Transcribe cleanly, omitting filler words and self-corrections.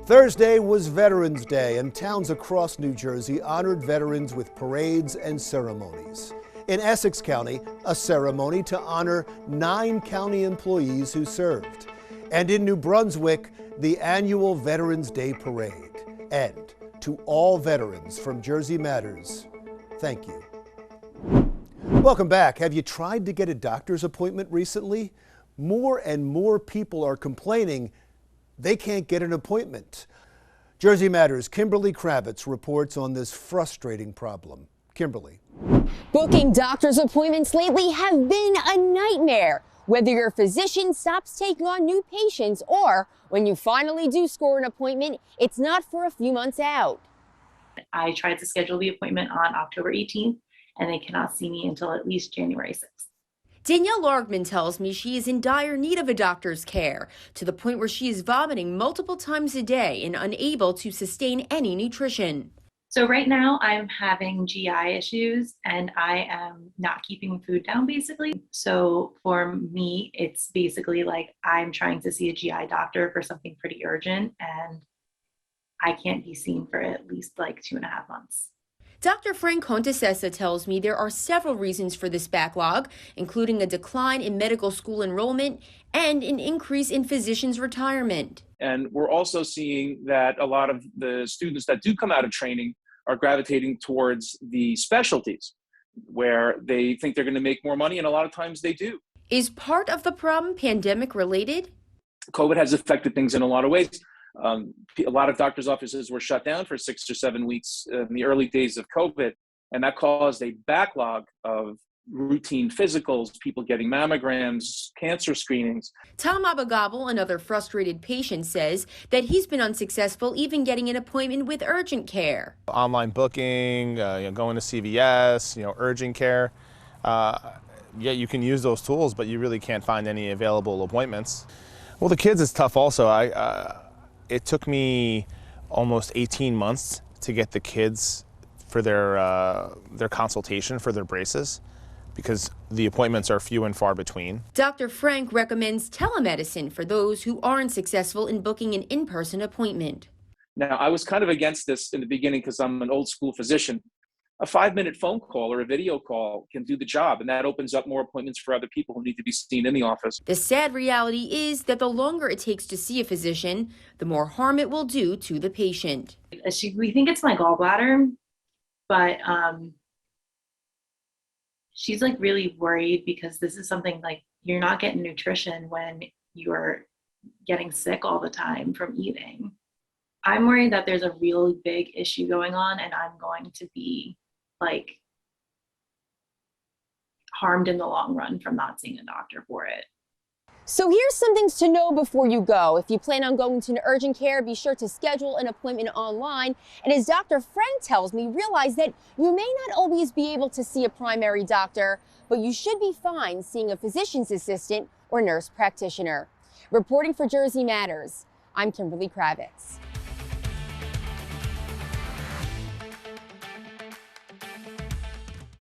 Thursday was Veterans Day, and towns across New Jersey honored veterans with parades and ceremonies. In Essex County, a ceremony to honor 9 county employees who served. And in New Brunswick, the annual Veterans Day Parade. And to all veterans from Jersey Matters, thank you. Welcome back. Have you tried to get a doctor's appointment recently? More and more people are complaining they can't get an appointment. Jersey Matters' Kimberly Kravitz reports on this frustrating problem. Kimberly. Booking doctor's appointments lately have been a nightmare. Whether your physician stops taking on new patients or when you finally do score an appointment, it's not for a few months out. I tried to schedule the appointment on October 18th, and they cannot see me until at least January 6th. Danielle Largman tells me she is in dire need of a doctor's care, to the point where she is vomiting multiple times a day and unable to sustain any nutrition. So right now I'm having GI issues and I am not keeping food down basically. So for me, it's basically like I'm trying to see a GI doctor for something pretty urgent and I can't be seen for at least like 2.5 months. Dr. Frank Contessessa tells me there are several reasons for this backlog, including a decline in medical school enrollment and an increase in physicians' retirement. And we're also seeing that a lot of the students that do come out of training are gravitating towards the specialties where they think they're going to make more money, and a lot of times they do. Is part of the problem pandemic related? COVID has affected things in a lot of ways. A lot of doctors' offices were shut down for 6 or 7 weeks in the early days of COVID, and that caused a backlog of routine physicals, people getting mammograms, cancer screenings. Tom Abagabel, another frustrated patient, says that he's been unsuccessful even getting an appointment with urgent care. Online booking, going to CVS, urgent care. Yeah, you can use those tools, but you really can't find any available appointments. Well, the kids is tough also. It took me almost 18 months to get the kids for their consultation for their braces, because the appointments are few and far between. Dr. Frank recommends telemedicine for those who aren't successful in booking an in-person appointment. Now, I was kind of against this in the beginning because I'm an old school physician. A 5-minute phone call or a video call can do the job, and that opens up more appointments for other people who need to be seen in the office. The sad reality is that the longer it takes to see a physician, the more harm it will do to the patient. We think it's my gallbladder, but she's like really worried because this is something like you're not getting nutrition when you're getting sick all the time from eating. I'm worried that there's a really big issue going on and I'm going to be like harmed in the long run from not seeing a doctor for it. So here's some things to know before you go. If you plan on going to an urgent care, be sure to schedule an appointment online. And as Dr. Frank tells me, realize that you may not always be able to see a primary doctor, but you should be fine seeing a physician's assistant or nurse practitioner. Reporting for Jersey Matters, I'm Kimberly Kravitz.